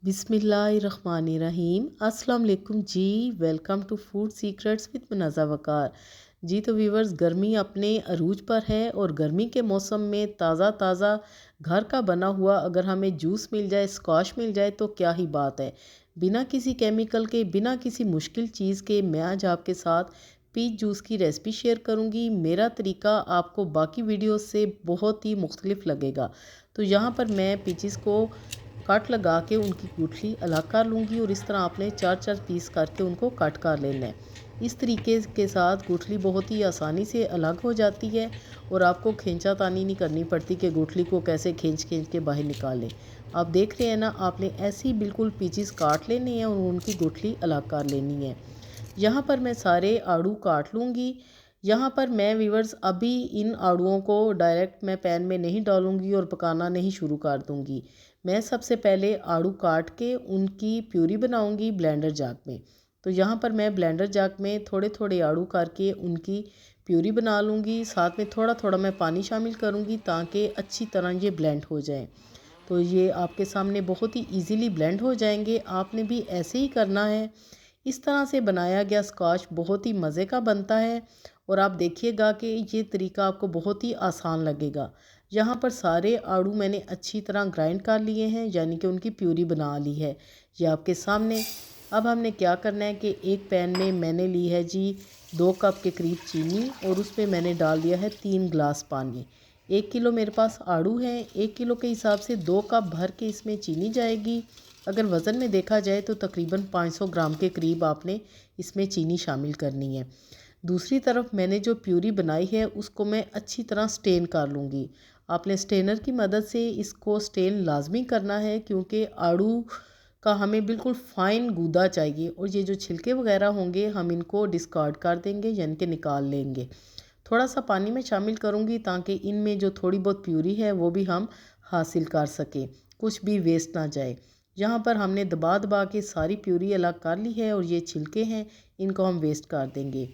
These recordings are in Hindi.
बिस्मिल्लाहिर्रहमानिर्रहीम। अस्सलाम वालेकुम जी। Welcome to food secrets with Munaza Waqar ji. तो व्यूवर्स, गर्मी अपने अरूज पर है और गर्मी के मौसम में ताज़ा ताज़ा घर का बना हुआ अगर हमें जूस मिल जाए, स्क्वाश मिल जाए तो क्या ही बात है। बिना किसी केमिकल के, बिना किसी मुश्किल चीज़ के मैं आज आपके साथ पीच जूस की रेसिपी शेयर करूंगी। मेरा तरीका आपको बाकी वीडियोस से बहुत ही मुख्तलिफ लगेगा। तो यहाँ पर मैं पीचेस को कट लगा के उनकी गुठली अलग कर लूँगी और इस तरह आपने 4-4 पीस करके उनको कट कर लेना है। इस तरीके के साथ गुठली बहुत ही आसानी से अलग हो जाती है और आपको खींचातानी नहीं करनी पड़ती कि गुठली को कैसे खींच खींच के बाहर निकालें। आप देख रहे हैं ना, आपने ऐसे ही बिल्कुल पीचेस काट लेने हैं और उनकी गुठली अलग कर लेनी है। यहाँ पर मैं सारे आड़ू काट लूँगी। यहाँ पर मैं व्यूअर्स अभी इन आड़ूओं को डायरेक्ट मैं पैन में नहीं डालूँगी और पकाना नहीं शुरू कर दूँगी। मैं सबसे पहले आड़ू काट के उनकी प्यूरी बनाऊँगी ब्लेंडर जाग में। तो यहाँ पर मैं ब्लेंडर जाग में थोड़े थोड़े आड़ू करके उनकी प्यूरी बना लूँगी। साथ में थोड़ा थोड़ा मैं पानी शामिल करूँगी ताकि अच्छी तरह ये ब्लेंड हो जाए। तो ये आपके सामने बहुत ही ईज़िली ब्लेंड हो जाएंगे। आपने भी ऐसे ही करना है। इस तरह से बनाया गया स्क्वाश बहुत ही मज़े का बनता है और आप देखिएगा कि ये तरीका आपको बहुत ही आसान लगेगा। यहाँ पर सारे आड़ू मैंने अच्छी तरह ग्राइंड कर लिए हैं, यानी कि उनकी प्यूरी बना ली है ये आपके सामने। अब हमने क्या करना है कि एक पैन में मैंने ली है जी 2 कप के करीब चीनी और उसमें मैंने डाल दिया है 3 गिलास पानी। 1 किलो मेरे पास आड़ू है, 1 किलो के हिसाब से 2 कप भर के इसमें चीनी जाएगी। अगर वज़न में देखा जाए तो तकरीबन 500 ग्राम के करीब आपने इसमें चीनी शामिल करनी है। दूसरी तरफ मैंने जो प्यूरी बनाई है उसको मैं अच्छी तरह स्टेन कर लूँगी। आपने स्टेनर की मदद से इसको स्टेन लाजमी करना है क्योंकि आड़ू का हमें बिल्कुल फ़ाइन गूदा चाहिए और ये जो छिलके वगैरह होंगे हम इनको डिस्कार्ड कर देंगे, यानी कि निकाल लेंगे। थोड़ा सा पानी में शामिल करूँगी ताकि इनमें जो थोड़ी बहुत प्यूरी है वो भी हम हासिल कर सकें, कुछ भी वेस्ट ना जाए। यहाँ पर हमने दबा दबा के सारी प्यूरी अलग कर ली है और ये छिलके हैं इनको हम वेस्ट कर देंगे।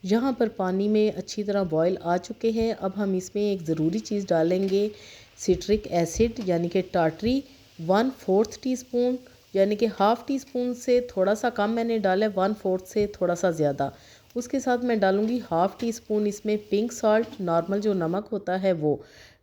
यहाँ पर पानी में अच्छी तरह बॉयल आ चुके हैं। अब हम इसमें एक ज़रूरी चीज़ डालेंगे, सिट्रिक एसिड यानी कि टाटरी 1/4 टीस्पून, यानी कि हाफ़ टी स्पून से थोड़ा सा कम मैंने डाला है, 1/4 से थोड़ा सा ज़्यादा। उसके साथ मैं डालूँगी हाफ़ टी स्पून इसमें पिंक सॉल्ट, नॉर्मल जो नमक होता है वो।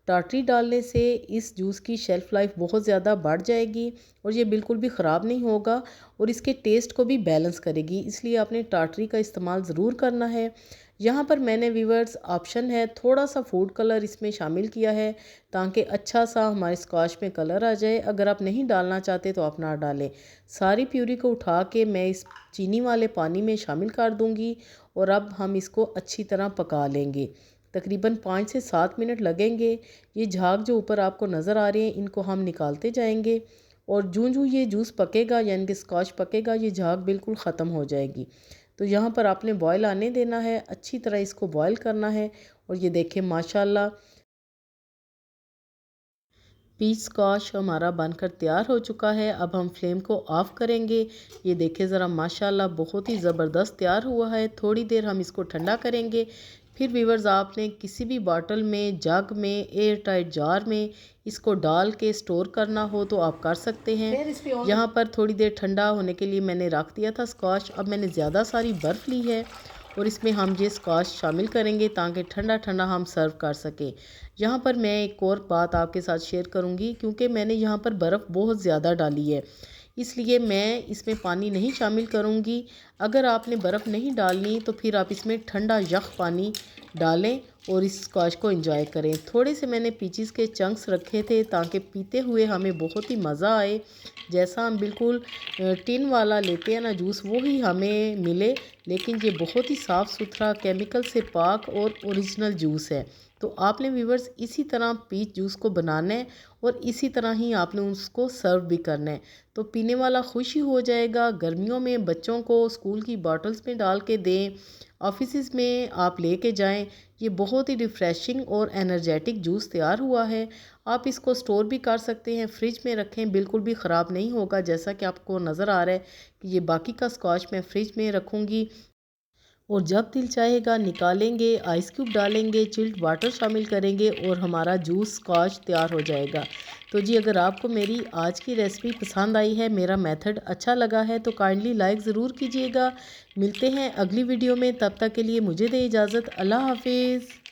टाटरी डालने से इस जूस की शेल्फ़ लाइफ बहुत ज़्यादा बढ़ जाएगी और ये बिल्कुल भी ख़राब नहीं होगा और इसके टेस्ट को भी बैलेंस करेगी, इसलिए आपने टाटरी का इस्तेमाल ज़रूर करना है। यहाँ पर मैंने व्यूअर्स ऑप्शन है थोड़ा सा फूड कलर इसमें शामिल किया है ताकि अच्छा सा हमारे स्क्वाश में कलर आ जाए। अगर आप नहीं डालना चाहते तो आप ना डालें। सारी प्यूरी को उठा के मैं इस चीनी वाले पानी में शामिल कर दूँगी और अब हम इसको अच्छी तरह पका लेंगे। तकरीबन 5 से 7 मिनट लगेंगे। ये झाग जो ऊपर आपको नज़र आ रहे हैं इनको हम निकालते जाएंगे और जूं ये जूस पकेगा, यानी कि स्कॉच पकेगा, ये झाग बिल्कुल ख़त्म हो जाएगी। तो यहाँ पर आपने बॉयल आने देना है, अच्छी तरह इसको बॉयल करना है। और ये देखें माशाल्लाह पीच स्क्वाश हमारा बनकर तैयार हो चुका है। अब हम फ्लेम को ऑफ़ करेंगे। ये देखें ज़रा माशाल्लाह बहुत ही ज़बरदस्त तैयार हुआ है। थोड़ी देर हम इसको ठंडा करेंगे। फिर व्यूअर्स, आपने किसी भी बॉटल में, जग में, एयर टाइट जार में इसको डाल के स्टोर करना हो तो आप कर सकते हैं। यहाँ पर थोड़ी देर ठंडा होने के लिए मैंने रख दिया था स्क्वाश। अब मैंने ज़्यादा सारी बर्फ़ ली है और इसमें हम ये स्क्वाश शामिल करेंगे ताकि ठंडा ठंडा हम सर्व कर सकें। यहाँ पर मैं एक और बात आपके साथ शेयर करूँगी, क्योंकि मैंने यहाँ पर बर्फ़ बहुत ज़्यादा डाली है इसलिए मैं इसमें पानी नहीं शामिल करूँगी। अगर आपने बर्फ़ नहीं डालनी तो फिर आप इसमें ठंडा यख पानी डालें और इस स्क्वाश को एंजॉय करें। थोड़े से मैंने पीचेस के चंक्स रखे थे ताकि पीते हुए हमें बहुत ही मज़ा आए। जैसा हम बिल्कुल टिन वाला लेते हैं ना जूस, वो ही हमें मिले, लेकिन ये बहुत ही साफ़ सुथरा केमिकल से पाक और ओरिजिनल जूस है। तो आपने व्यूवर्स इसी तरह पीच जूस को बनाना है और इसी तरह ही आपने उसको सर्व भी करना है। तो पीने वाला खुश ही हो जाएगा। गर्मियों में बच्चों को स्कूल की बॉटल्स में डाल के दें, ऑफिस में आप लेके जाएं। ये बहुत ही रिफ़्रेशिंग और एनर्जेटिक जूस तैयार हुआ है। आप इसको स्टोर भी कर सकते हैं, फ्रिज में रखें, बिल्कुल भी ख़राब नहीं होगा। जैसा कि आपको नज़र आ रहा है कि ये बाकी का स्कॉच मैं फ्रिज में रखूँगी और जब दिल चाहेगा निकालेंगे, आइस क्यूब डालेंगे, चिल्ड वाटर शामिल करेंगे और हमारा जूस स्कॉच तैयार हो जाएगा। तो जी अगर आपको मेरी आज की रेसिपी पसंद आई है, मेरा मेथड अच्छा लगा है तो काइंडली लाइक ज़रूर कीजिएगा। मिलते हैं अगली वीडियो में, तब तक के लिए मुझे दें इजाज़त। अल्लाह हाफिज़।